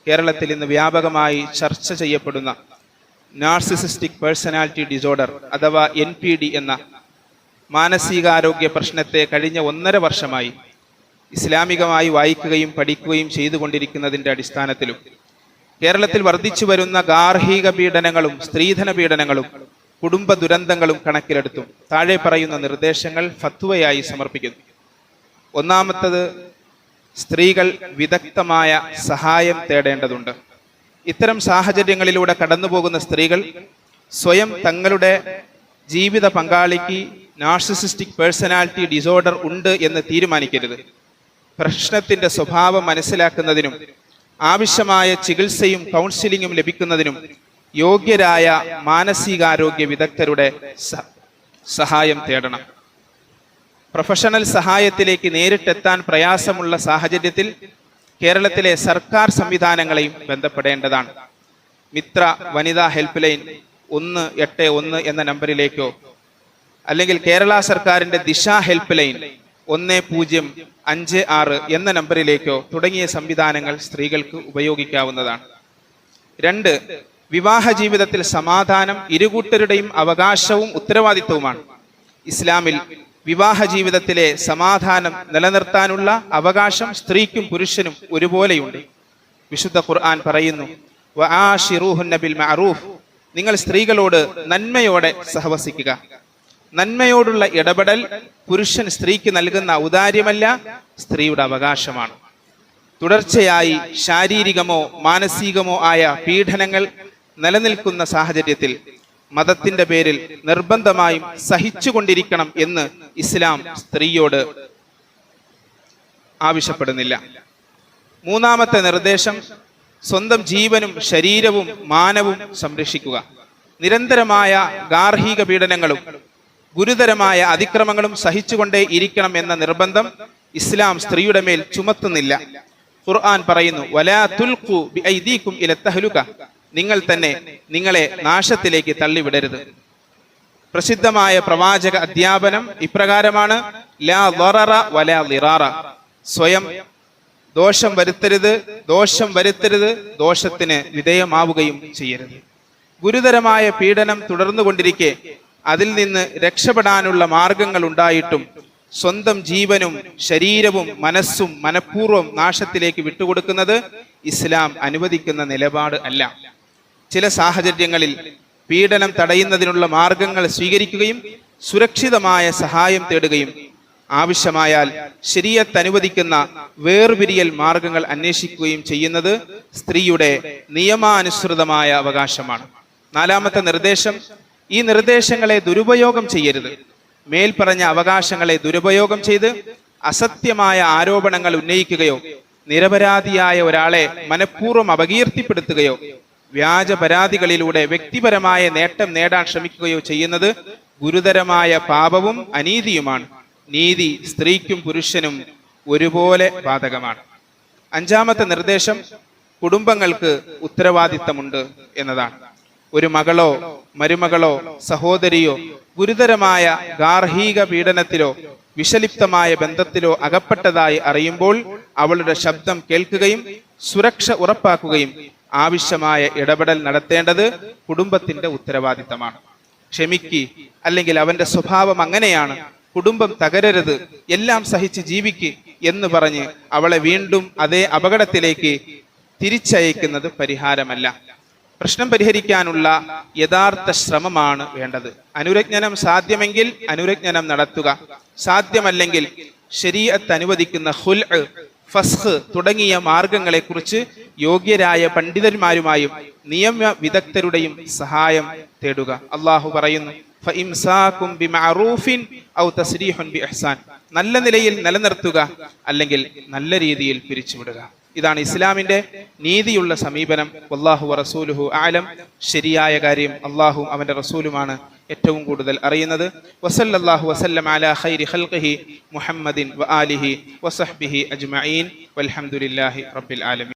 കേരളത്തിൽ ഇന്ന് വ്യാപകമായി ചർച്ച ചെയ്യപ്പെടുന്ന നാർസിസിസ്റ്റിക് പേഴ്സണാലിറ്റി ഡിസോർഡർ അഥവാ NPD എന്ന മാനസികാരോഗ്യ പ്രശ്നത്തെ കഴിഞ്ഞ 1.5 വർഷമായി ഇസ്ലാമികമായി വായിക്കുകയും പഠിക്കുകയും ചെയ്തുകൊണ്ടിരിക്കുന്നതിൻ്റെ അടിസ്ഥാനത്തിലും കേരളത്തിൽ വർദ്ധിച്ചു വരുന്ന ഗാർഹിക പീഡനങ്ങളും സ്ത്രീധന പീഡനങ്ങളും കുടുംബ ദുരന്തങ്ങളും കണക്കിലെടുത്തും താഴെ പറയുന്ന നിർദ്ദേശങ്ങൾ ഫത്വയായി സമർപ്പിക്കുന്നു. ഒന്നാമത്തത്, സ്ത്രീകൾ വിദഗ്ധമായ സഹായം തേടേണ്ടതുണ്ട്. ഇത്തരം സാഹചര്യങ്ങളിലൂടെ കടന്നുപോകുന്ന സ്ത്രീകൾ സ്വയം തങ്ങളുടെ ജീവിത പങ്കാളിക്ക് നാർസിസിസ്റ്റിക് പേഴ്സണാലിറ്റി ഡിസോർഡർ ഉണ്ട് എന്ന് തീരുമാനിക്കരുത്. പ്രശ്നത്തിൻ്റെ സ്വഭാവം മനസ്സിലാക്കുന്നതിനും ആവശ്യമായ ചികിത്സയും കൗൺസിലിങ്ങും ലഭിക്കുന്നതിനും യോഗ്യരായ മാനസികാരോഗ്യ വിദഗ്ധരുടെ സഹായം തേടണം. പ്രൊഫഷണൽ സഹായത്തിലേക്ക് നേരിട്ടെത്താൻ പ്രയാസമുള്ള സാഹചര്യത്തിൽ കേരളത്തിലെ സർക്കാർ സംവിധാനങ്ങളെയും ബന്ധപ്പെടേണ്ടതാണ്. മിത്ര വനിതാ ഹെൽപ്പ് ലൈൻ 181 എന്ന നമ്പറിലേക്കോ അല്ലെങ്കിൽ കേരള സർക്കാരിൻ്റെ ദിശ ഹെൽപ്പ് ലൈൻ 1056 എന്ന നമ്പറിലേക്കോ തുടങ്ങിയ സംവിധാനങ്ങൾ സ്ത്രീകൾക്ക് ഉപയോഗിക്കാവുന്നതാണ്. 2, വിവാഹ ജീവിതത്തിൽ സമാധാനം ഇരുകൂട്ടരുടെയും അവകാശവും ഉത്തരവാദിത്വവുമാണ്. ഇസ്ലാമിൽ വിവാഹ ജീവിതത്തിലെ സമാധാനം നിലനിർത്താനുള്ള അവകാശം സ്ത്രീക്കും പുരുഷനും ഒരുപോലെയുണ്ട്. വിശുദ്ധ ഖുർആൻ പറയുന്നു, വആശിറൂഹുന്ന ബിൽ മഅറൂഫ്, നിങ്ങൾ സ്ത്രീകളോട് നന്മയോടെ സഹവസിക്കുക. നന്മയോടുള്ള ഇടപെടൽ പുരുഷൻ സ്ത്രീക്ക് നൽകുന്ന ഔദാര്യമല്ല, സ്ത്രീയുടെ അവകാശമാണ്. തുടർച്ചയായി ശാരീരികമോ മാനസികമോ ആയ പീഡനങ്ങൾ നിലനിൽക്കുന്ന സാഹചര്യത്തിൽ മതത്തിന്റെ പേരിൽ നിർബന്ധമായും സഹിച്ചുകൊണ്ടിരിക്കണം എന്ന് ഇസ്ലാം സ്ത്രീയോട് ആവശ്യപ്പെടുന്നില്ല. 3-ാമത്തെ നിർദ്ദേശം, സ്വന്തം ജീവനും ശരീരവും മാനവും സംരക്ഷിക്കുക. നിരന്തരമായ ഗാർഹിക പീഡനങ്ങളും ഗുരുതരമായ അതിക്രമങ്ങളും സഹിച്ചുകൊണ്ടേ ഇരിക്കണം എന്ന നിർബന്ധം ഇസ്ലാം സ്ത്രീയുടെ മേൽ ചുമത്തുന്നില്ല. ഖുർആൻ പറയുന്നു, വലാ തുൽഖു ബിഐദീകും ഇല തഹ്ലുക, നിങ്ങൾ തന്നെ നിങ്ങളെ നാശത്തിലേക്ക് തള്ളിവിടരുത്. പ്രസിദ്ധമായ പ്രവാചക അധ്യാപനം ഇപ്രകാരമാണ്, ലാ ളററ വലാ ളിറാറ, സ്വയം ദോഷം വരുത്തരുത്, ദോഷത്തിന് വിധേയമാവുകയും ചെയ്യരുത്. ഗുരുതരമായ പീഡനം തുടർന്നുകൊണ്ടിരിക്കെ അതിൽ നിന്ന് രക്ഷപ്പെടാനുള്ള മാർഗങ്ങൾ ഉണ്ടായിട്ടും സ്വന്തം ജീവനും ശരീരവും മനസ്സും മനഃപൂർവ്വം നാശത്തിലേക്ക് വിട്ടുകൊടുക്കുന്നത് ഇസ്ലാം അനുവദിക്കുന്ന നിലപാട് അല്ല. ചില സാഹചര്യങ്ങളിൽ പീഡനം തടയുന്നതിനുള്ള മാർഗങ്ങൾ സ്വീകരിക്കുകയും സുരക്ഷിതമായ സഹായം തേടുകയും ആവശ്യമായാൽ ശരീഅത്ത് അനുവദിക്കുന്ന വേർപിരിയൽ മാർഗങ്ങൾ അന്വേഷിക്കുകയും ചെയ്യുന്നത് സ്ത്രീയുടെ നിയമാനുസൃതമായ അവകാശമാണ്. 4-ാമത്തെ നിർദ്ദേശം, ഈ നിർദ്ദേശങ്ങളെ ദുരുപയോഗം ചെയ്യരുത്. മേൽപ്പറഞ്ഞ അവകാശങ്ങളെ ദുരുപയോഗം ചെയ്ത് അസത്യമായ ആരോപണങ്ങൾ ഉന്നയിക്കുകയോ നിരപരാധിയായ ഒരാളെ മനഃപൂർവ്വം അപകീർത്തിപ്പെടുത്തുകയോ വ്യാജ പരാതികളിലൂടെ വ്യക്തിപരമായ നേട്ടം നേടാൻ ശ്രമിക്കുകയോ ചെയ്യുന്നത് ഗുരുതരമായ പാപവും അനീതിയുമാണ്. നീതി സ്ത്രീക്കും പുരുഷനും ഒരുപോലെ ബാധകമാണ്. 5-ാമത്തെ നിർദ്ദേശം, കുടുംബങ്ങൾക്ക് ഉത്തരവാദിത്തമുണ്ട് എന്നതാണ്. ഒരു മകളോ മരുമകളോ സഹോദരിയോ ഗുരുതരമായ ഗാർഹിക പീഡനത്തിലോ വിഷലിപ്തമായ ബന്ധത്തിലോ അകപ്പെട്ടതായി അറിയുമ്പോൾ അവളുടെ ശബ്ദം കേൾക്കുകയും സുരക്ഷ ഉറപ്പാക്കുകയും ആവശ്യമായ ഇടപെടൽ നടത്തേണ്ടത് കുടുംബത്തിന്റെ ഉത്തരവാദിത്തമാണ്. ക്ഷമിക്ക്, അല്ലെങ്കിൽ അവന്റെ സ്വഭാവം അങ്ങനെയാണ്, കുടുംബം തകരരുത്, എല്ലാം സഹിച്ച് ജീവിക്ക് എന്ന് പറഞ്ഞ് അവളെ വീണ്ടും അതേ അപകടത്തിലേക്ക് തിരിച്ചയക്കുന്നത് പരിഹാരമല്ല. പ്രശ്നം പരിഹരിക്കാനുള്ള യഥാർത്ഥ ശ്രമമാണ് വേണ്ടത്. അനുരജ്ഞനം സാധ്യമെങ്കിൽ അനുരജ്ഞനം നടത്തുക. സാധ്യമല്ലെങ്കിൽ ശരീഅത്ത് അനുവദിക്കുന്ന ഖുൽഅ്, ഫസ്ഖ് തുടങ്ങിയ മാർഗങ്ങളെക്കുറിച്ച് യോഗ്യരായ പണ്ഡിതന്മാരുമായും നിയമ വിദഗ്ധരുടെയും സഹായം തേടുക. അള്ളാഹു പറയുന്നു, ഫഇംസാകും ബിമഅറൂഫിൻ ഔ തസ്രീഹുൻ ബിഇഹ്സാൻ, നല്ല നിലയിൽ നിലനിർത്തുക, അല്ലെങ്കിൽ നല്ല രീതിയിൽ പിരിച്ചുവിടുക. ഇതാണ് ഇസ്ലാമിന്റെ നീതിയുള്ള സമീപനം. വല്ലാഹു വറസൂലുഹു അഅലം. ശരിയായ കാര്യം അള്ളാഹും അവന്റെ റസൂലുമാണ് ഏറ്റവും കൂടുതൽ അറിയുന്നത്. വസല്ലല്ലാഹു വസല്ലം അലാ ഖൈരി ഖൽഖിഹി മുഹമ്മദിൻ വആലിഹി വസഹ്ബിഹി അജ്മഈൻ വൽഹംദുലില്ലാഹി റബ്ബിൽ ആലമീൻ.